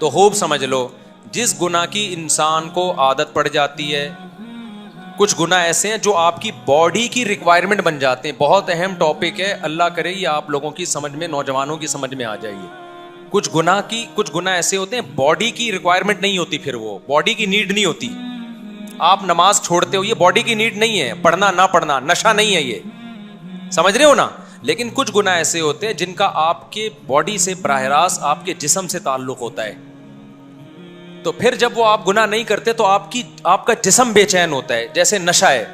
تو خوب سمجھ لو, جس گناہ کی انسان کو عادت پڑ جاتی ہے, کچھ گناہ ایسے ہیں جو آپ کی باڈی کی ریکوائرمنٹ بن جاتے ہیں. بہت اہم ٹاپک ہے, اللہ کرے یہ آپ لوگوں کی سمجھ میں, نوجوانوں کی سمجھ میں آ جائیے. کچھ گناہ ایسے ہوتے ہیں باڈی کی ریکوائرمنٹ نہیں ہوتی, پھر وہ باڈی کی نیڈ نہیں ہوتی. آپ نماز چھوڑتے ہو, یہ باڈی کی نیڈ نہیں ہے, پڑھنا نہ پڑھنا نشہ نہیں ہے, یہ سمجھ رہے ہو نا. لیکن کچھ گناہ ایسے ہوتے ہیں جن کا آپ کے باڈی سے براہ راست آپ کے جسم سے تعلق ہوتا ہے. تو پھر جب وہ آپ گناہ نہیں کرتے تو آپ کا جسم بے چین ہوتا ہے. جیسے نشہ ہے,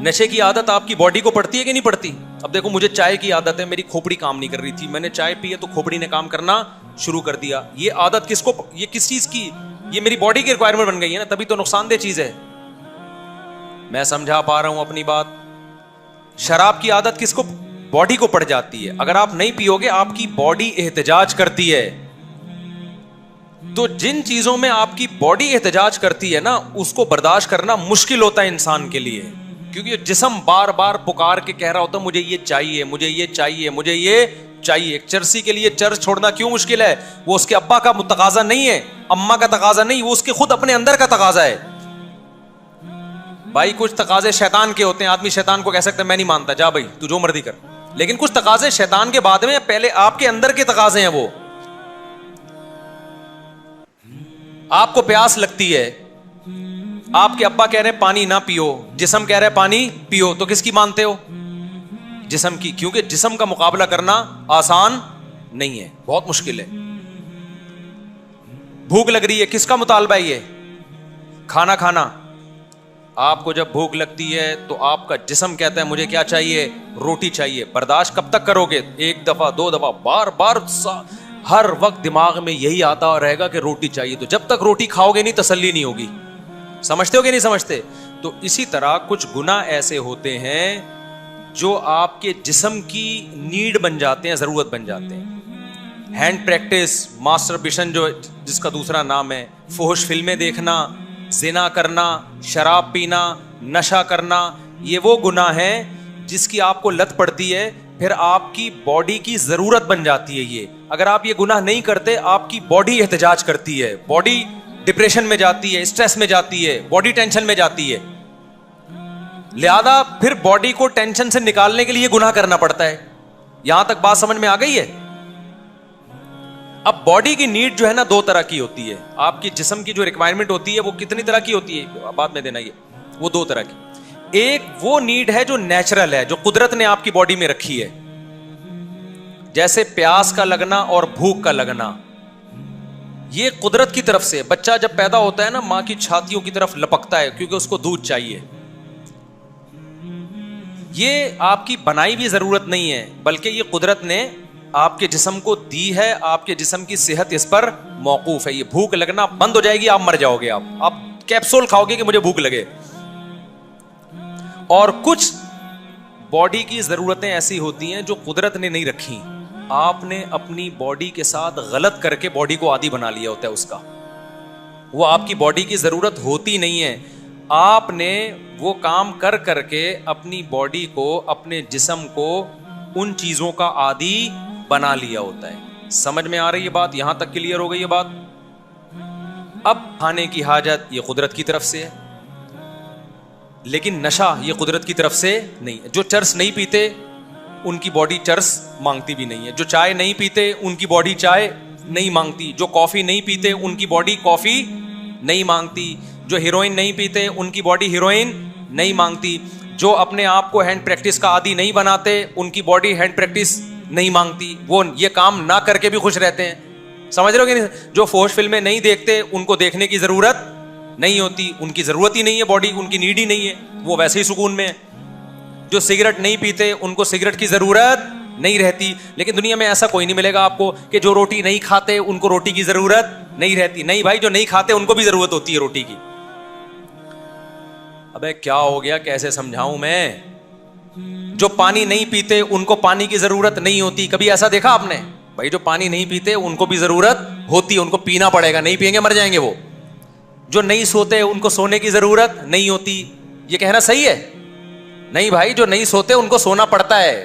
نشے کی عادت آپ کی باڈی کو پڑتی ہے کہ نہیں پڑتی؟ اب دیکھو مجھے چائے کی عادت ہے, میری کھوپڑی کام نہیں کر رہی تھی, میں نے چائے پی ہے تو کھوپڑی نے کام کرنا شروع کر دیا. یہ عادت کس کو, یہ کس چیز کی, یہ میری باڈی کی ریکوائرمنٹ بن گئی ہے نا, تبھی تو نقصان دہ چیز ہے. میں سمجھا پا رہا ہوں اپنی بات؟ شراب کی عادت کس کو, باڈی کو پڑ جاتی ہے. اگر آپ نہیں پیو گے آپ کی باڈی احتجاج کرتی ہے. تو جن چیزوں میں آپ کی باڈی احتجاج کرتی ہے نا, اس کو برداشت کرنا مشکل ہوتا ہے انسان کے لیے, کیونکہ جسم بار بار پکار کے کہہ رہا ہوتا ہے مجھے یہ چاہیے, مجھے یہ چاہیے, مجھے یہ چاہیے. ایک چرسی کے لیے چرس چھوڑنا کیوں مشکل ہے؟ وہ اس کے ابا کا تقاضا نہیں ہے, اماں کا تقاضا نہیں, وہ اس کے خود اپنے اندر کا تقاضا ہے. بھائی کچھ تقاضے شیطان کے ہوتے ہیں, آدمی شیطان کو کہہ سکتا ہے میں نہیں مانتا, جا بھائی تو جو مرضی کر. لیکن کچھ تقاضے شیطان کے بعد میں, پہلے آپ کے اندر کے تقاضے ہیں. وہ آپ کو پیاس لگتی ہے, آپ کے ابا کہہ رہے ہیں پانی نہ پیو, جسم کہہ رہے ہیں پانی پیو, تو کس کی مانتے ہو؟ جسم کی. کیونکہ جسم کا مقابلہ کرنا آسان نہیں ہے, بہت مشکل ہے. بھوک لگ رہی ہے, کس کا مطالبہ ہے؟ یہ کھانا کھانا. آپ کو جب بھوک لگتی ہے تو آپ کا جسم کہتا ہے مجھے کیا چاہیے؟ روٹی چاہیے. برداشت کب تک کرو گے؟ ایک دفعہ, دو دفعہ, بار بار, ہر وقت دماغ میں یہی آتا رہے گا کہ روٹی چاہیے. تو جب تک روٹی کھاؤ گے نہیں تسلی نہیں ہوگی. سمجھتے ہو کہ نہیں سمجھتے؟ تو اسی طرح کچھ گناہ ایسے ہوتے ہیں جو آپ کے جسم کی نیڈ بن جاتے ہیں, ضرورت بن جاتے ہیں. ہینڈ پریکٹس, ماسٹربیشن جو جس کا دوسرا نام ہے, فحش فلمیں دیکھنا, زنا کرنا, شراب پینا, نشہ کرنا, یہ وہ گناہ ہیں جس کی آپ کو لت پڑتی ہے, پھر آپ کی باڈی کی ضرورت بن جاتی ہے. یہ اگر آپ یہ گناہ نہیں کرتے, آپ کی باڈی احتجاج کرتی ہے, باڈی ڈپریشن میں جاتی ہے, اسٹریس میں جاتی ہے, باڈی ٹینشن میں جاتی ہے. لہذا پھر باڈی کو ٹینشن سے نکالنے کے لیے گناہ کرنا پڑتا ہے. یہاں تک بات سمجھ میں آ گئی ہے؟ اب باڈی کی نیڈ جو ہے نا, دو طرح کی ہوتی ہے. آپ کی جسم کی جو ریکوائرمنٹ ہوتی ہے وہ کتنی طرح کی ہوتی ہے بعد میں دینا, یہ وہ دو طرح کی. ایک وہ نیڈ ہے جو نیچرل ہے, جو قدرت نے آپ کی باڈی میں رکھی ہے, جیسے پیاس کا لگنا اور بھوک کا لگنا. یہ قدرت کی طرف سے. بچہ جب پیدا ہوتا ہے نا, ماں کی چھاتیوں کی طرف لپکتا ہے کیونکہ اس کو دودھ چاہیے. یہ آپ کی بنائی بھی ضرورت نہیں ہے, بلکہ یہ قدرت نے آپ کے جسم کو دی ہے. آپ کے جسم کی صحت اس پر موقوف ہے. یہ بھوک لگنا بند ہو جائے گی, آپ مر جاؤ گے. آپ کیپسول کھاؤ گے کہ مجھے بھوک لگے. اور کچھ باڈی کی ضرورتیں ایسی ہوتی ہیں جو قدرت نے نہیں رکھی, آپ نے اپنی باڈی کے ساتھ غلط کر کے باڈی کو عادی بنا لیا ہوتا ہے اس کا. وہ آپ کی باڈی کی ضرورت ہوتی نہیں ہے, آپ نے وہ کام کر کر کے اپنی باڈی کو, اپنے جسم کو ان چیزوں کا عادی بنا لیا ہوتا ہے. سمجھ میں آ رہی ہے بات؟ یہاں تک کلیئر ہو گئی یہ بات؟ اب کھانے کی حاجت یہ قدرت کی طرف سے ہے, لیکن نشہ یہ قدرت کی طرف سے نہیں ہے. جو چرس نہیں پیتے ان کی باڈی چرس مانگتی بھی نہیں ہے, جو چائے نہیں پیتے ان کی باڈی چائے نہیں مانگتی, جو کافی نہیں پیتے ان کی باڈی کافی نہیں مانگتی, جو ہیروئن نہیں پیتے ان کی باڈی ہیروئن نہیں مانگتی, جو اپنے آپ کو ہینڈ پریکٹس کا عادی نہیں بناتے ان کی باڈی ہینڈ پریکٹس نہیں مانگتی. وہ یہ کام نہ کر کے بھی خوش رہتے ہیں. سمجھ رہے ہو کہ نہیں؟ جو فحش فلمیں نہیں دیکھتے ان کو دیکھنے کی ضرورت نہیں ہوتی, ان کی ضرورت ہی نہیں ہے, باڈی ان کی نیڈ ہی نہیں ہے, وہ ویسے ہی سکون میں ہے. جو سگریٹ نہیں پیتے ان کو سگریٹ کی ضرورت نہیں رہتی. لیکن دنیا میں ایسا کوئی نہیں ملے گا آپ کو کہ جو روٹی نہیں کھاتے ان کو روٹی کی ضرورت نہیں رہتی. نہیں بھائی, جو نہیں کھاتے ان کو بھی ضرورت ہوتی ہے روٹی کی. ابے کیا ہو گیا, کیسے سمجھاؤں میں؟ جو پانی نہیں پیتے ان کو پانی کی ضرورت نہیں ہوتی. کبھی ایسا دیکھا آپ نے؟ بھائی جو پانی نہیں پیتے ان کو بھی ضرورت ہوتی, ان کو پینا پڑے گا, نہیں پئیں گے مر جائیں گے وہ. جو نہیں سوتے ان کو سونے کی ضرورت نہیں ہوتی. یہ کہنا صحیح ہے؟ نہیں بھائی, جو نہیں سوتے ان کو سونا پڑتا ہے,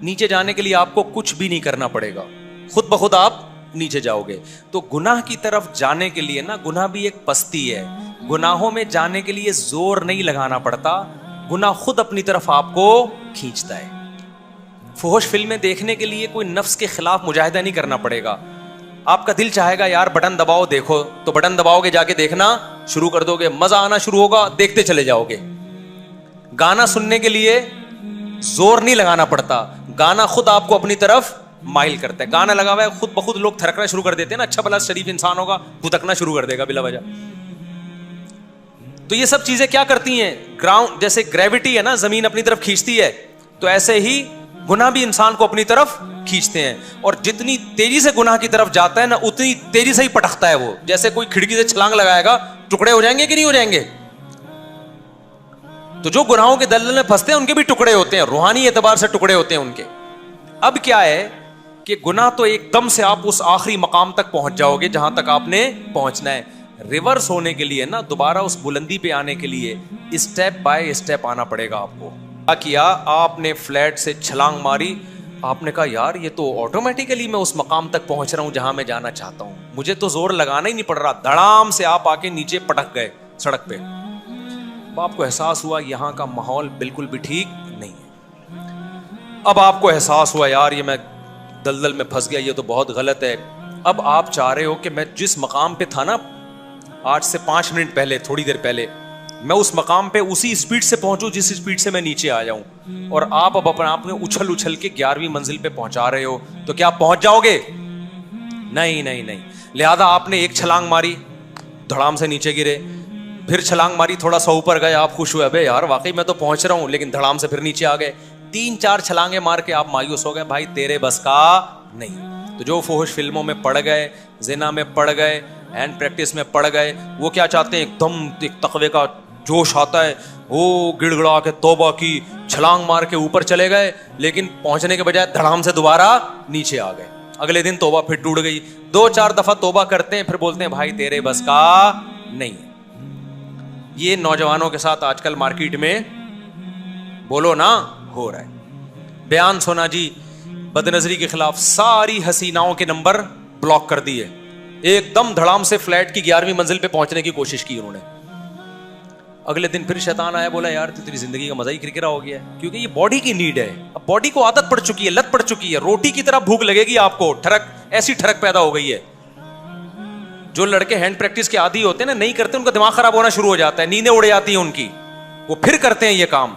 نیچے جانے کے لیے آپ کو کچھ بھی نہیں کرنا پڑے گا, خود بخود آپ نیچے جاؤ گے. تو گناہ کی طرف جانے کے لیے نا, گناہ بھی ایک پستی ہے, گناہوں میں جانے کے لیے زور نہیں لگانا پڑتا, گناہ خود اپنی طرف آپ کو کھینچتا ہے. فحش فلمیں دیکھنے کے لیے کوئی نفس کے خلاف مجاہدہ نہیں کرنا پڑے گا. آپ کا دل چاہے گا یار بٹن دباؤ دیکھو, تو بٹن دباؤ گے, جا کے دیکھنا شروع کر دو گے, مزہ آنا شروع ہوگا, دیکھتے چلے جاؤ گے. گانا سننے کے لیے زور نہیں لگانا پڑتا, گانا خود آپ کو اپنی طرف مائل کرتا ہے. گانا لگا ہوا ہے, خود بخود لوگ تھرکنا شروع کر دیتے ہیں نا, اچھا بھلا شریف انسان ہوگا, بھتکنا شروع کر دے گا بلا وجہ. تو یہ سب چیزیں کیا کرتی ہیں, گراؤنڈ جیسے گریوٹی ہے نا, زمین اپنی طرف کھینچتی ہے, تو ایسے ہی گناہ بھی انسان کو اپنی طرف کھینچتے ہیں. اور جتنی تیزی سے گناہ کی طرف جاتا ہے نا, اتنی تیزی سے ہی پٹکتا ہے وہ. جیسے کوئی کھڑکی سے چھلانگ لگائے گا, ٹکڑے ہو جائیں گے کہ نہیں ہو جائیں گے؟ تو جو گناہوں کے دلدل میں پھنستے ہیں ان کے بھی ٹکڑے ہوتے ہیں, روحانی اعتبار سے ٹکڑے ہوتے ہیں ان کے. اب کیا ہے کہ گناہ تو ایک دم سے آپ اس آخری مقام تک پہنچ جاؤ گے جہاں تک آپ نے پہنچنا ہے. ریورس ہونے کے لیے نا, دوبارہ اس بلندی پہ آنے کے لیے اسٹیپ بائی اسٹیپ آنا پڑے گا آپ کو. کیا آپ نے فلیٹ سے چھلانگ ماری, آپ نے کہا یار یہ تو آٹومیٹیکلی میں اس مقام تک پہنچ رہا ہوں جہاں میں جانا چاہتا ہوں, مجھے تو زور لگانا ہی نہیں پڑ رہا, دھڑام سے آپ آ کے نیچے پٹک گئے سڑک پہ. آپ کو احساس ہوا یہاں کا ماحول بالکل بھی ٹھیک نہیں ہے. اب آپ کو احساس ہوا یار یہ میں دلدل میں پھنس گیا, یہ تو بہت غلط ہے. اب آپ چاہ رہے ہو کہ میں جس مقام پہ تھا نا آج سے 5 منٹ پہلے, تھوڑی دیر پہلے, میں اس مقام پہ اسی اسپیڈ سے پہنچوں جس اسپیڈ سے میں نیچے آ جاؤں. اور آپ اب اپنے آپ میں اچھل کے 11ویں منزل پہ پہنچا رہے ہو, تو کیا آپ پہنچ جاؤ گے؟ نہیں نہیں نہیں. لہذا آپ نے ایک چھلانگ ماری, دھڑام سے نیچے گرے, پھر چھلانگ ماری, تھوڑا سا اوپر گئے, آپ خوش ہوئے, ابے یار واقعی میں تو پہنچ رہا ہوں, لیکن دھڑام سے پھر نیچے آ گئے. 3-4 چھلانگیں مار کے آپ مایوس ہو گئے, بھائی تیرے بس کا نہیں. تو جو فحش فلموں میں پڑ گئے, زنا میں پڑ گئے, ہینڈ پریکٹس میں پڑ گئے, وہ کیا چاہتے ہیں, ایک دم ایک تقوی کا جوش آتا ہے, وہ گڑ گڑا کے توبہ کی, چھلانگ مار کے اوپر چلے گئے, لیکن پہنچنے کے بجائے دھڑام سے دوبارہ نیچے آ گئے. اگلے دن توبہ پھر ٹوٹ گئی. 2-4 دفعہ توبہ کرتے ہیں, پھر بولتے ہیں بھائی تیرے بس کا نہیں. یہ نوجوانوں کے ساتھ آج کل مارکیٹ میں بولو نا ہو رہا ہے. بیان سونا جی بد نظری کے خلاف ساری حسیناؤں کے نمبر بلاک کر دیے, ایک دم دھڑام سے فلیٹ کی 11ویں منزل پہ پہنچنے کی کوشش کی انہوں نے. اگلے دن پھر شیطان آیا, بولا یار تیری زندگی کا مزہ ہی کرکرا ہو گیا ہے, کیونکہ یہ باڈی کی نیڈ ہے. اب باڈی کو عادت پڑ چکی ہے, لت پڑ چکی ہے, روٹی کی طرح بھوک لگے گی آپ کو, ٹھڑک ایسی ٹھڑک پیدا ہو گئی ہے. جو لڑکے ہینڈ پریکٹس کے عادی ہوتے ہیں نا, نہیں کرتے, ان کا دماغ خراب ہونا شروع ہو جاتا ہے, نیندیں اڑ جاتی ہیں ان کی, وہ پھر کرتے ہیں یہ کام.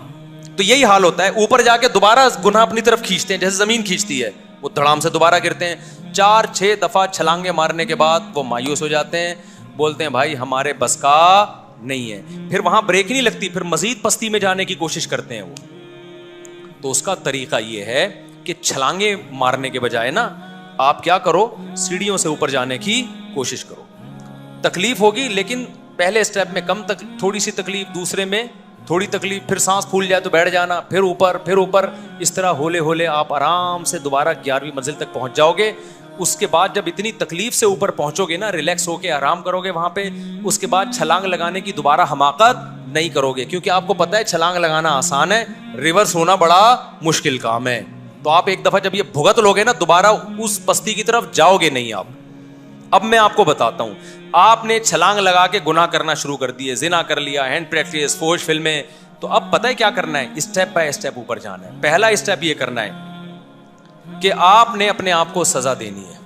تو یہی حال ہوتا ہے, اوپر جا کے دوبارہ گناہ اپنی طرف کھینچتے ہیں جیسے زمین کھینچتی ہے, وہ دھڑام سے دوبارہ گرتے ہیں. 4-6 دفعہ چھلانگیں مارنے کے بعد وہ مایوس ہو جاتے ہیں, بولتے ہیں بھائی ہمارے بس کا نہیں ہے. پھر وہاں بریک نہیں لگتی, پھر مزید پستی میں جانے کی کوشش کرتے ہیں وہ. تو اس کا طریقہ یہ ہے کہ چھلانگیں مارنے کے بجائے نا آپ کیا کرو, سیڑھیوں سے اوپر جانے کی کوشش کرو. تکلیف ہوگی لیکن پہلے اسٹیپ میں کم تھوڑی سی تکلیف, دوسرے میں تھوڑی تکلیف, پھر سانس پھول جائے تو بیٹھ جانا, پھر اوپر. اس طرح ہولے ہولے آپ آرام سے دوبارہ 11ویں منزل تک پہنچ جاؤ گے. اس کے بعد جب اتنی تکلیف سے اوپر پہنچو گے نا, ریلیکس ہو کے آرام کرو گے وہاں پہ, اس کے بعد چھلانگ لگانے کی دوبارہ حماقت نہیں کرو گے, کیونکہ آپ کو پتا ہے چھلانگ لگانا آسان ہے, ریورس ہونا بڑا مشکل کام ہے. تو آپ ایک دفعہ جب یہ بھگت لوگے نا, دوبارہ اس پستی کی طرف جاؤ گے نہیں آپ. اب میں آپ کو بتاتا ہوں, آپ نے چھلانگ لگا کے گناہ کرنا شروع کر دیے, زنا کر لیا, ہینڈ پریکٹس, فحش فلمیں, تو اب پتہ ہے کیا کرنا ہے, اسٹیپ بائی اسٹیپ اوپر جانا ہے. پہلا اسٹیپ یہ کرنا ہے کہ آپ نے اپنے آپ کو سزا دینی ہے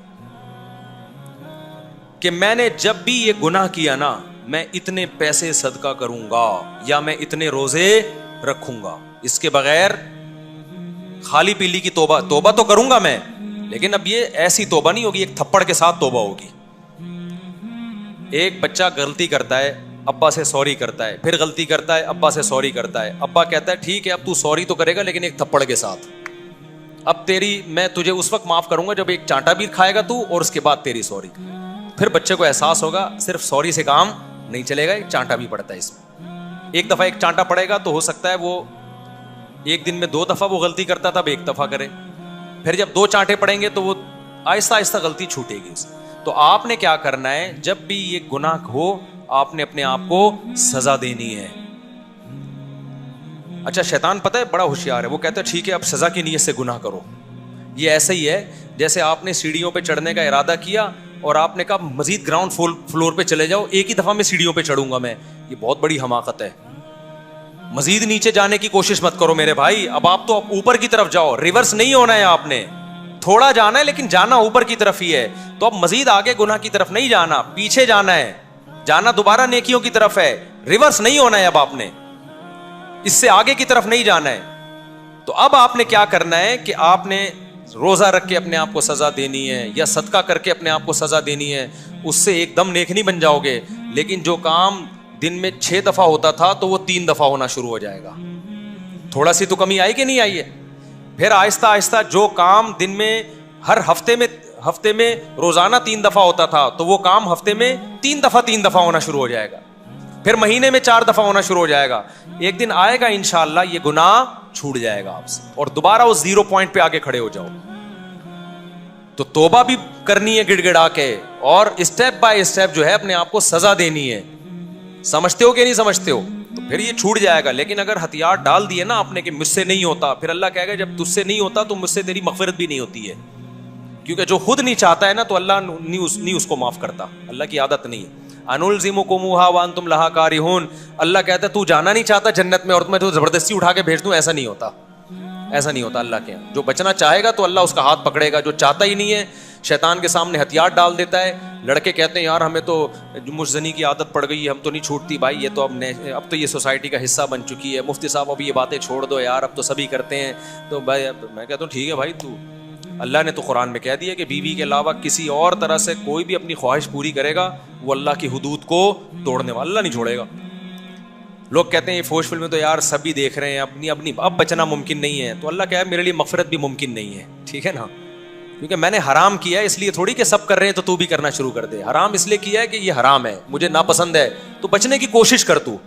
کہ میں نے جب بھی یہ گناہ کیا نا, میں اتنے پیسے صدقہ کروں گا یا میں اتنے روزے رکھوں گا. اس کے بغیر خالی پیلی کی توبہ تو کروں گا میں, لیکن اب یہ ایسی توبہ نہیں ہوگی, ایک تھپڑ کے ساتھ توبہ ہوگی. ایک بچہ غلطی کرتا ہے, ابا سے سوری کرتا ہے, پھر غلطی کرتا ہے, ابا سے سوری کرتا ہے, ابا کہتا ہے ٹھیک ہے اب تو سوری تو کرے گا لیکن ایک تھپڑ کے ساتھ. اب میں تجھے اس وقت معاف کروں گا جب ایک چانٹا بھی کھائے گا تو, اور اس کے بعد تیری سوری. پھر بچے کو احساس ہوگا صرف سوری سے کام نہیں چلے گا, ایک چانٹا بھی پڑتا ہے اس میں. ایک دفعہ ایک چانٹا پڑے گا تو ہو سکتا ہے وہ ایک دن میں 2 دفعہ وہ غلطی کرتا تھا, اب 1 دفعہ کرے. پھر جب 2 چانٹے پڑیں گے تو وہ آہستہ آہستہ غلطی چھوٹے گی اس. تو آپ نے کیا کرنا ہے, جب بھی یہ گناہ ہو آپ نے اپنے آپ کو سزا دینی ہے. اچھا شیطان پتہ ہے بڑا ہوشیار ہے, وہ کہتا ہے ٹھیک ہے اب سزا کی نیت سے گناہ کرو, یہ ایسا ہی ہے جیسے آپ نے سیڑھیوں پہ چڑھنے کا ارادہ کیا اور آپ نے کہا مزید گراؤنڈ فلور پہ چلے جاؤ, ایک ہی دفعہ میں سیڑھیوں پہ چڑھوں گا میں. یہ بہت بڑی حماقت ہے. مزید نیچے جانے کی کوشش مت کرو میرے بھائی. اب آپ تو اوپر کی طرف جاؤ, ریورس نہیں ہونا ہے آپ نے. تھوڑا جانا ہے لیکن جانا اوپر کی طرف ہی ہے. تو اب مزید آگے گناہ کی طرف نہیں جانا, پیچھے جانا ہے. جانا دوبارہ نیکیوں کی طرف ہے, ریورس نہیں ہونا ہے اب آپ نے, اس سے آگے کی طرف نہیں جانا ہے. تو اب آپ نے کیا کرنا ہے کہ آپ نے روزہ رکھ کے اپنے آپ کو سزا دینی ہے یا صدقہ کر کے اپنے آپ کو سزا دینی ہے. اس سے ایک دم نیک نہیں بن جاؤ گے, لیکن جو کام دن میں 6 دفعہ ہوتا تھا تو وہ 3 دفعہ ہونا شروع ہو جائے گا. تھوڑا سی تو کمی آئی کہ نہیں آئی ہے. پھر آہستہ آہستہ جو کام دن میں ہر ہفتے میں روزانہ 3 دفعہ ہوتا تھا تو وہ کام ہفتے میں 3 دفعہ ہونا شروع ہو جائے گا. پھر مہینے میں 4 دفعہ ہونا شروع ہو جائے گا. ایک دن آئے گا انشاءاللہ یہ گناہ چھوٹ جائے گا آپ سے اور دوبارہ اس 0 پوائنٹ پہ آگے کھڑے ہو جاؤ. تو توبہ بھی کرنی ہے گڑ گڑا کے, اور اسٹیپ بائی اسٹیپ جو ہے اپنے آپ کو سزا دینی ہے. سمجھتے ہو کہ نہیں سمجھتے ہو؟ تو پھر یہ چھوٹ جائے گا. لیکن اگر ہتھیار ڈال دیے نا آپ نے کہ مجھ سے نہیں ہوتا, پھر اللہ کہے گا جب تجھ سے نہیں ہوتا تو مجھ سے تیری مغفرت بھی نہیں ہوتی ہے. کیونکہ جو خود نہیں چاہتا ہے نا تو اللہ نہیں اس کو معاف کرتا. اللہ کی عادت نہیں ہے. انلزمکموہا وانتم لہا کارہون. اللہ کہتا ہے تو جانا نہیں چاہتا جنت میں اور میں تو زبردستی اٹھا کے بھیج دوں, ایسا نہیں ہوتا. ایسا نہیں ہوتا اللہ کے یہاں. جو بچنا چاہے گا تو اللہ اس کا ہاتھ پکڑے گا, جو چاہتا ہی نہیں ہے شیطان کے سامنے ہتھیار ڈال دیتا ہے. لڑکے کہتے ہیں یار ہمیں تو مجزنی کی عادت پڑ گئی ہے, ہم تو نہیں چھوٹتی بھائی, یہ تو اب تو یہ سوسائٹی کا حصہ بن چکی ہے. مفتی صاحب اب یہ باتیں چھوڑ دو یار, اب تو سبھی کرتے ہیں. تو بھائی میں کہتا ہوں ٹھیک ہے بھائی, تو اللہ نے تو قرآن میں کہہ دیا کہ بیوی کے علاوہ کسی اور طرح سے کوئی بھی اپنی خواہش پوری کرے گا وہ اللہ کی حدود کو توڑنے والا, اللہ نہیں چھوڑے گا. لوگ کہتے ہیں یہ فوش فلم میں تو یار سبھی دیکھ رہے ہیں, اپنی اب بچنا ممکن نہیں ہے. تو اللہ کہہ میرے لیے مغفرت بھی ممکن نہیں ہے, ٹھیک ہے نا, کیونکہ میں نے حرام کیا ہے. اس لیے تھوڑی کہ سب کر رہے ہیں تو بھی کرنا شروع کر دے. حرام اس لیے کیا ہے کہ یہ حرام ہے, مجھے ناپسند ہے, تو بچنے کی کوشش کر, تو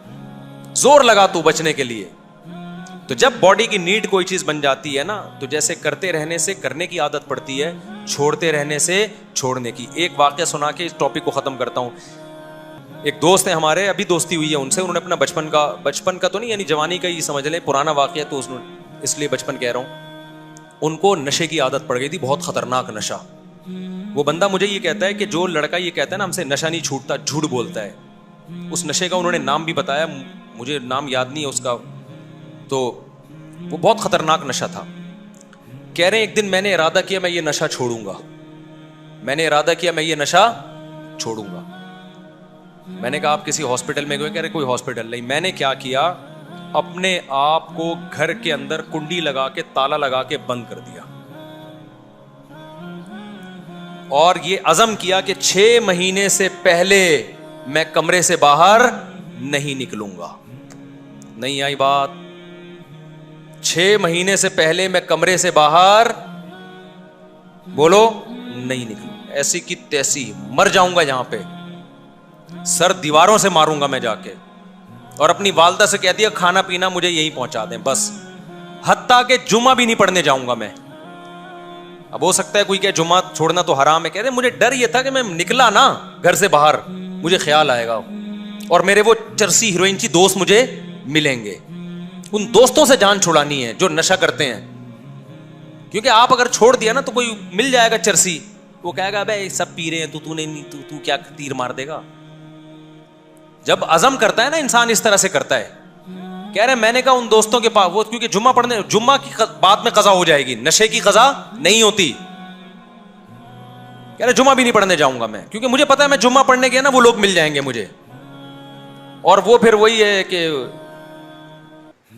زور لگا تو بچنے کے لیے. تو جب باڈی کی نیڈ کوئی چیز بن جاتی ہے نا, تو جیسے کرتے رہنے سے کرنے کی عادت پڑتی ہے, چھوڑتے رہنے سے چھوڑنے کی. ایک واقعہ سنا کے اس ٹاپک کو ختم کرتا ہوں. ایک دوست ہیں ہمارے, ابھی دوستی ہوئی ہے ان سے, انہوں نے اپنا بچپن کا تو نہیں یعنی جوانی کا ہی سمجھ لیں, پرانا واقعہ تو اس لیے بچپن کہہ رہا ہوں. ان کو نشے کی عادت پڑ گئی تھی, بہت خطرناک نشہ. وہ بندہ مجھے یہ کہتا ہے کہ جو لڑکا یہ کہتا ہے نا ہم سے نشہ نہیں چھوٹتا, جھوٹ بولتا ہے. اس نشے کا انہوں نے نام بھی بتایا, مجھے نام یاد نہیں ہے اس کا, تو وہ بہت خطرناک نشہ تھا. کہہ رہے ہیں ایک دن میں نے ارادہ کیا میں یہ نشہ چھوڑوں گا, میں نے ارادہ کیا میں یہ نشہ چھوڑوں گا. میں نے کہا آپ کسی ہاسپٹل میں گئے؟ کہہ رہے کوئی ہاسپٹل نہیں. میں نے کیا کیا, اپنے آپ کو گھر کے اندر کنڈی لگا کے تالا لگا کے بند کر دیا, اور یہ عزم کیا کہ 6 مہینے سے پہلے میں کمرے سے باہر نہیں نکلوں گا. نہیں آئی بات؟ 6 مہینے سے پہلے میں کمرے سے باہر بولو نہیں نکلوں. ایسی کی تیسی مر جاؤں گا یہاں پہ, سر دیواروں سے ماروں گا میں جا کے. اور اپنی والدہ سے کہہ دیا کھانا پینا مجھے یہی پہنچا دیں بس, حتیٰ کہ جمعہ بھی نہیں پڑھنے جاؤں گا میں. اب ہو سکتا ہے کوئی کہ جمعہ چھوڑنا تو حرام ہے, کہہ رہے مجھے ڈر یہ تھا کہ میں نکلا نا گھر سے باہر, مجھے خیال آئے گا اور میرے وہ چرسی ہیروئنچی دوست مجھے ملیں گے. ان دوستوں سے جان چھڑانی ہے جو نشہ کرتے ہیں, کیونکہ آپ اگر چھوڑ دیا نا تو کوئی مل جائے گا چرسی, وہ کہے گا بھائی سب پی رہے ہیں تو نے نہیں, تو کیا تیر مار دے گا. جب عزم کرتا ہے نا انسان اس طرح سے کرتا ہے. کہہ رہے میں نے کہا ان دوستوں کے پاس, وہ کیونکہ جمعہ کی بات میں قضا ہو جائے گی, نشے کی قضا نہیں ہوتی. کہہ رہے جمعہ بھی نہیں پڑھنے جاؤں گا میں, کیونکہ مجھے پتا ہے میں جمعہ پڑھنے گیا نا وہ لوگ مل جائیں گے مجھے. اور وہ پھر وہی ہے کہ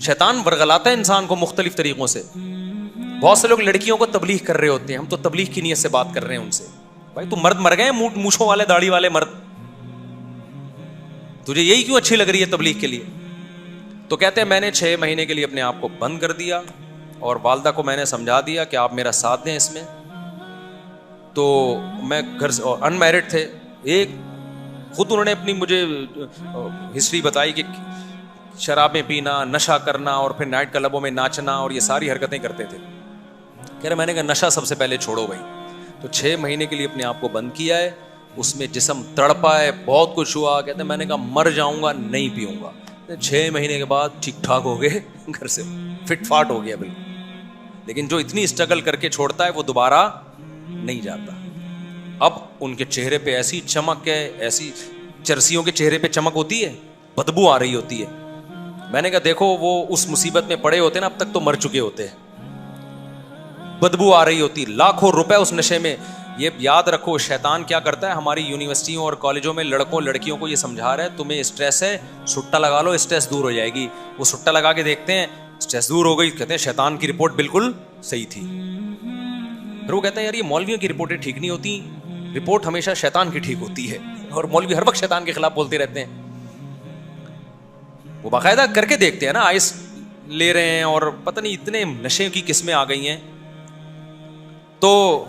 شیطان ورغلاتا ہے انسان کو مختلف طریقوں سے. بہت سے لوگ لڑکیوں کو تبلیغ کر رہے ہوتے ہیں, ہم تو تبلیغ کی نیت سے بات کر رہے ہیں ان سے. بھائی تو مرد مر گئے, مونچھوں والے داڑھی والے مرد, تجھے یہی کیوں اچھی لگ رہی ہے تبلیغ کے لیے؟ تو کہتے ہیں میں نے 6 مہینے کے لیے اپنے آپ کو بند کر دیا, اور والدہ کو میں نے سمجھا دیا کہ آپ میرا ساتھ دیں اس میں. تو میں گھر سے ان میرڈ تھے, ایک خود انہوں نے اپنی مجھے ہسٹری بتائی کہ شرابیں پینا, نشہ کرنا, اور پھر نائٹ کلبوں میں ناچنا, اور یہ ساری حرکتیں کرتے تھے. کہہ رہے میں نے کہا نشہ سب سے پہلے چھوڑو بھائی. تو 6 مہینے کے لیے اپنے آپ کو بند کیا ہے, اس میں جسم تڑپا ہے, بہت کچھ ہوا. کہتے ہیں میں نے کہا مر جاؤں گا نہیں پیوں گا. 6 مہینے کے بعد ٹھیک ٹھاک ہو گئے, گھر سے فٹ فاٹ ہو گیا بالکل. لیکن جو اتنی اسٹرگل کر کے چھوڑتا ہے وہ دوبارہ نہیں جاتا. اب ان کے چہرے پہ ایسی چمک ہے, ایسی چرسیوں کے چہرے پہ چمک ہوتی ہے, بدبو آ رہی ہوتی ہے. میں نے کہا دیکھو وہ اس مصیبت میں پڑے ہوتے نا, اب تک تو مر چکے ہوتے, بدبو آ رہی ہوتی, لاکھوں روپے اس نشے میں. یہ یاد رکھو شیطان کیا کرتا ہے, ہماری یونیورسٹیوں اور کالجوں میں لڑکوں لڑکیوں کو یہ سمجھا رہا ہے تمہیں اسٹریس ہے, سٹا لگا لو اسٹریس دور ہو جائے گی. وہ سٹا لگا کے دیکھتے ہیں اسٹریس دور ہو گئی, کہتے ہیں شیطان کی رپورٹ بالکل صحیح تھی. پھر وہ کہتے ہیں یار یہ مولویوں کی رپورٹیں ٹھیک نہیں ہوتی, رپورٹ ہمیشہ شیطان کی ٹھیک ہوتی ہے, اور مولوی ہر وقت شیطان کے خلاف بولتے رہتے ہیں. وہ باقاعدہ کر کے دیکھتے ہیں نا, آئس لے رہے ہیں اور پتہ نہیں اتنے نشے کی قسمیں آ گئی ہیں. تو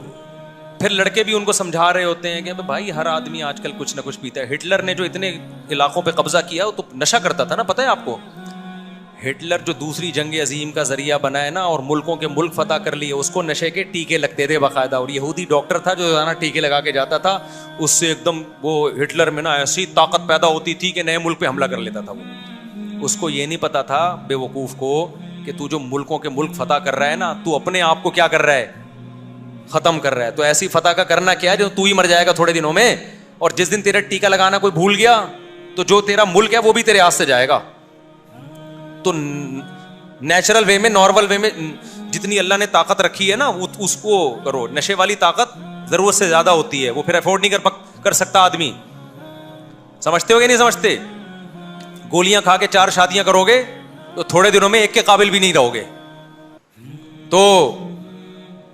پھر لڑکے بھی ان کو سمجھا رہے ہوتے ہیں کہ بھائی ہر آدمی آج کل کچھ نہ کچھ پیتا ہے. ہٹلر نے جو اتنے علاقوں پہ قبضہ کیا وہ تو نشہ کرتا تھا نا, پتہ ہے آپ کو. ہٹلر جو دوسری جنگ عظیم کا ذریعہ بنا ہے نا, اور ملکوں کے ملک فتح کر لیے, اس کو نشے کے ٹیکے لگتے تھے باقاعدہ. اور یہودی ڈاکٹر تھا جو نا ٹیکے لگا کے جاتا تھا, اس سے ایک دم وہ ہٹلر میں نا ایسی طاقت پیدا ہوتی تھی کہ نئے ملک پہ حملہ کر لیتا تھا. وہ اس کو یہ نہیں پتا تھا بے وقوف کو کہ تو جو ملکوں کے ملک فتح کر رہا ہے نا, تو اپنے آپ کو کیا کر رہا ہے, ختم کر رہا ہے. تو ایسی فتح کا کرنا کیا ہے جو تو ہی مر جائے گا تھوڑے دنوں میں, اور جس دن تیرا ٹیکا لگانا کوئی بھول گیا تو جو تیرا ملک ہے وہ بھی تیرے ہاتھ سے جائے گا. تو نیچرل وے میں, نارمل وے میں جتنی اللہ نے طاقت رکھی ہے نا اس کو کرو. نشے والی طاقت ضرورت سے زیادہ ہوتی ہے, وہ پھر افورڈ نہیں کر سکتا آدمی. سمجھتے ہو کہ نہیں سمجھتے؟ گولیاں کھا کے 4 شادیاں کرو گے تو تھوڑے دنوں میں ایک کے قابل بھی نہیں رہو گے. تو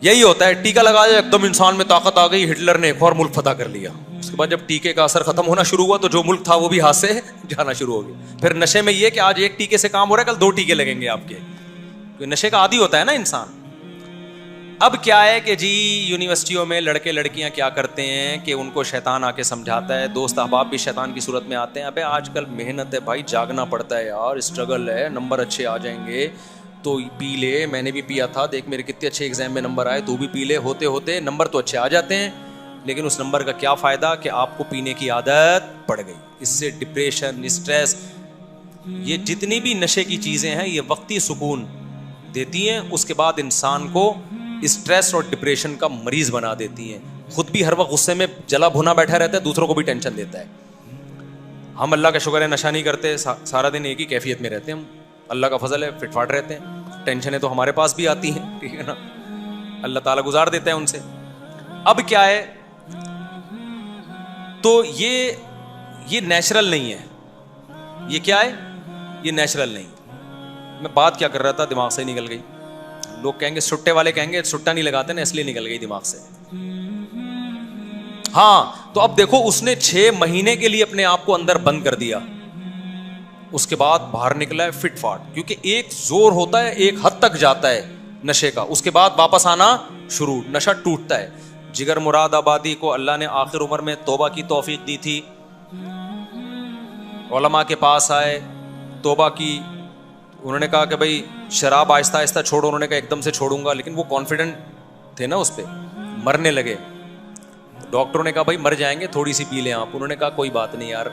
یہی ہوتا ہے, ٹیکا لگا دیا ایک دم انسان میں طاقت آ گئی, ہٹلر نے ایک اور ملک فتح کر لیا. اس کے بعد جب ٹیکے کا اثر ختم ہونا شروع ہوا تو جو ملک تھا وہ بھی ہاتھ سے جانا شروع ہو گیا. پھر نشے میں یہ کہ آج ایک ٹیکے سے کام ہو رہا ہے, کل 2 ٹیکے لگیں گے آپ کے, کیونکہ نشے کا عادی ہوتا ہے نا انسان. اب کیا ہے کہ جی یونیورسٹیوں میں لڑکے لڑکیاں کیا کرتے ہیں کہ ان کو شیطان آ کے سمجھاتا ہے, دوست احباب بھی شیطان کی صورت میں آتے ہیں. ابے آج کل محنت ہے بھائی, جاگنا پڑتا ہے یار, اسٹرگل ہے, نمبر اچھے آ جائیں گے تو پی لے. میں نے بھی پیا تھا, دیکھ میرے کتنے اچھے ایگزام میں نمبر آئے, تو بھی پی لے. ہوتے ہوتے نمبر تو اچھے آ جاتے ہیں, لیکن اس نمبر کا کیا فائدہ کہ آپ کو پینے کی عادت پڑ گئی. اس سے ڈپریشن, اسٹریس, یہ جتنی بھی نشے کی چیزیں ہیں یہ وقتی سکون دیتی ہیں, اس کے بعد انسان کو اسٹریس اور ڈپریشن کا مریض بنا دیتی ہیں. خود بھی ہر وقت غصے میں جلا بھونا بیٹھا رہتا ہے, دوسروں کو بھی ٹینشن دیتا ہے. ہم اللہ کا شکر ہے نشہ نہیں کرتے, سارا دن ایک ہی کیفیت میں رہتے ہیں. ہم اللہ کا فضل ہے, فٹ فاٹ رہتے ہیں. ٹینشنیں تو ہمارے پاس بھی آتی ہیں, ٹھیک ہے نا, اللہ تعالیٰ گزار دیتا ہے ان سے. اب کیا ہے, تو یہ نیچرل نہیں ہے. یہ کیا ہے, یہ نیچرل نہیں. میں بات کیا کر رہا تھا, دماغ سے نکل گئی. لوگ کہیں گے سٹے والے کہیں گے سٹا نہیں لگاتے نا, اس لیے نکل گئی دماغ سے. ہاں تو اب دیکھو اس نے 6 مہینے کے لیے اپنے آپ کو اندر بند کر دیا, اس کے بعد باہر نکلا ہے فٹ فاٹ. کیونکہ ایک زور ہوتا ہے, ایک حد تک جاتا ہے نشے کا, اس کے بعد واپس آنا شروع, نشہ ٹوٹتا ہے. جگر مراد آبادی کو اللہ نے آخر عمر میں توبہ کی توفیق دی تھی. علماء کے پاس آئے, توبہ کی, انہوں نے کہا کہ بھائی شراب آہستہ آہستہ چھوڑو. انہوں نے کہا ایک دم سے چھوڑوں گا, لیکن وہ کانفیڈنٹ تھے نا اس پہ, مرنے لگے. ڈاکٹروں نے کہا بھائی مر جائیں گے, تھوڑی سی پی لیں آپ. انہوں نے کہا کوئی بات نہیں یار,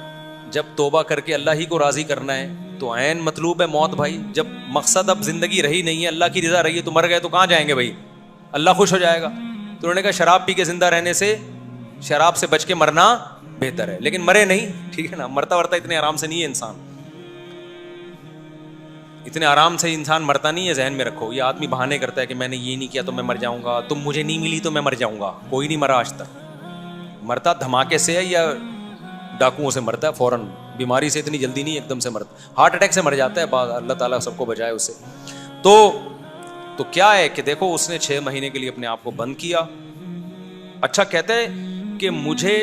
جب توبہ کر کے اللہ ہی کو راضی کرنا ہے تو عین مطلوب ہے موت بھائی. جب مقصد اب زندگی رہی نہیں ہے, اللہ کی رضا رہی ہے, تو مر گئے تو کہاں جائیں گے بھائی, اللہ خوش ہو جائے گا. تو انہوں نے کہا شراب پی کے زندہ رہنے سے شراب سے بچ کے مرنا بہتر ہے. لیکن مرے نہیں, ٹھیک ہے نا, مرتا ورتا اتنے آرام سے نہیں ہے انسان, اتنے آرام سے انسان مرتا نہیں ہے. ذہن میں رکھو, یہ آدمی بہانے کرتا ہے کہ میں نے یہ نہیں کیا تو میں مر جاؤں گا, تم مجھے نہیں ملی تو میں مر جاؤں گا. کوئی نہیں مرا آج تک. مرتا دھماکے سے ہے یا ڈاکوؤں سے مرتا ہے فوراً, بیماری سے اتنی جلدی نہیں ایک دم سے مرتا, ہارٹ اٹیک سے مر جاتا ہے بعض, اللہ تعالیٰ سب کو بچائے اسے. تو کیا ہے کہ دیکھو اس نے 6 مہینے کے لیے اپنے آپ کو بند کیا. اچھا کہتے ہیں کہ مجھے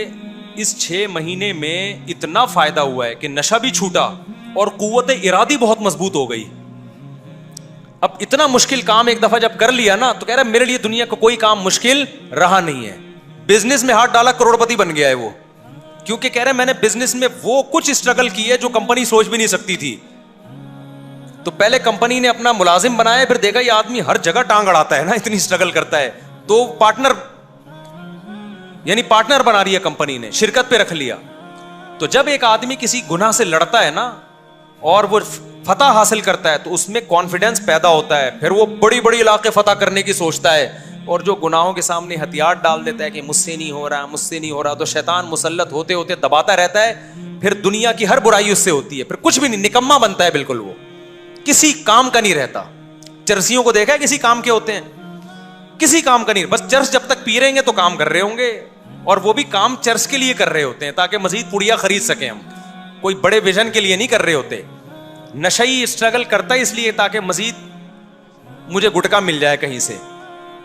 اس 6 مہینے میں اتنا فائدہ ہوا ہے کہ نشہ بھی چھوٹا اور قوت ارادی بہت مضبوط ہو گئی. اب اتنا مشکل کام ایک دفعہ جب کر لیا نا, تو کہہ رہا میرے لیے دنیا کا کوئی کام مشکل رہا نہیں ہے. بزنس میں ہاتھ ڈالا, کروڑپتی بن گیا ہے وہ, کیونکہ کہہ رہے میں نے بزنس میں وہ کچھ اسٹرگل کی ہے جو کمپنی سوچ بھی نہیں سکتی تھی. تو پہلے کمپنی نے اپنا ملازم بنایا, پھر دیکھا یہ آدمی ہر جگہ ٹانگ اڑاتا ہے نا, اتنی اسٹرگل کرتا ہے, تو پارٹنر بنا رہی ہے کمپنی نے, شرکت پہ رکھ لیا. تو جب ایک آدمی کسی گناہ سے لڑتا ہے نا اور وہ فتح حاصل کرتا ہے تو اس میں کانفیڈنس پیدا ہوتا ہے, پھر وہ بڑی بڑی علاقے فتح کرنے کی سوچتا ہے, اور جو گناہوں کے سامنے ہتھیار ڈال دیتا ہے کہ مجھ سے نہیں ہو رہا, مجھ سے نہیں ہو رہا, تو شیطان مسلط ہوتے ہوتے دباتا رہتا ہے, پھر دنیا کی ہر برائی اس سے ہوتی ہے, پھر کچھ بھی نہیں, نکما بنتا ہے بالکل, وہ کسی کام کا نہیں رہتا. چرسیوں کو دیکھا ہے کسی کام کے ہوتے ہیں, کسی کام کا نہیں, بس چرس جب تک پی رہیں گے تو کام کر رہے ہوں گے, اور وہ بھی کام چرس کے لیے کر رہے ہوتے ہیں تاکہ مزید پڑیا خرید سکیں ہم, کوئی بڑے ویژن کے لیے نہیں کر رہے ہوتے. نشئی اسٹرگل کرتا ہے اس لیے تاکہ مزید مجھے گٹکا مل جائے کہیں سے,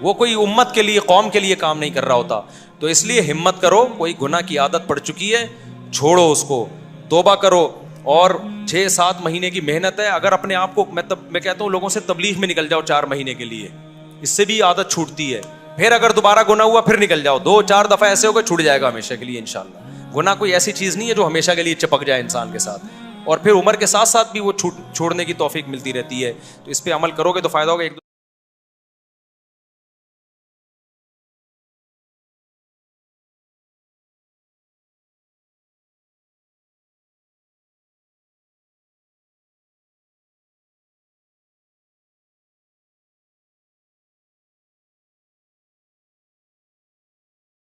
وہ کوئی امت کے لیے قوم کے لیے کام نہیں کر رہا ہوتا. تو اس لیے ہمت کرو, کوئی گناہ کی عادت پڑ چکی ہے چھوڑو اس کو, توبہ کرو, اور 6-7 مہینے کی محنت ہے. اگر اپنے آپ کو میں کہتا ہوں لوگوں سے تبلیغ میں نکل جاؤ 4 مہینے کے لیے, اس سے بھی عادت چھوٹتی ہے. پھر اگر دوبارہ گناہ ہوا پھر نکل جاؤ, 2-4 دفعہ ایسے ہو گئے چھوٹ جائے گا ہمیشہ کے لیے انشاءاللہ. گناہ کوئی ایسی چیز نہیں ہے جو ہمیشہ کے لیے چپک جائے انسان کے ساتھ, اور پھر عمر کے ساتھ ساتھ بھی وہ چھوڑنے کی توفیق ملتی رہتی ہے. تو اس پہ عمل کرو گے تو فائدہ ہوگا.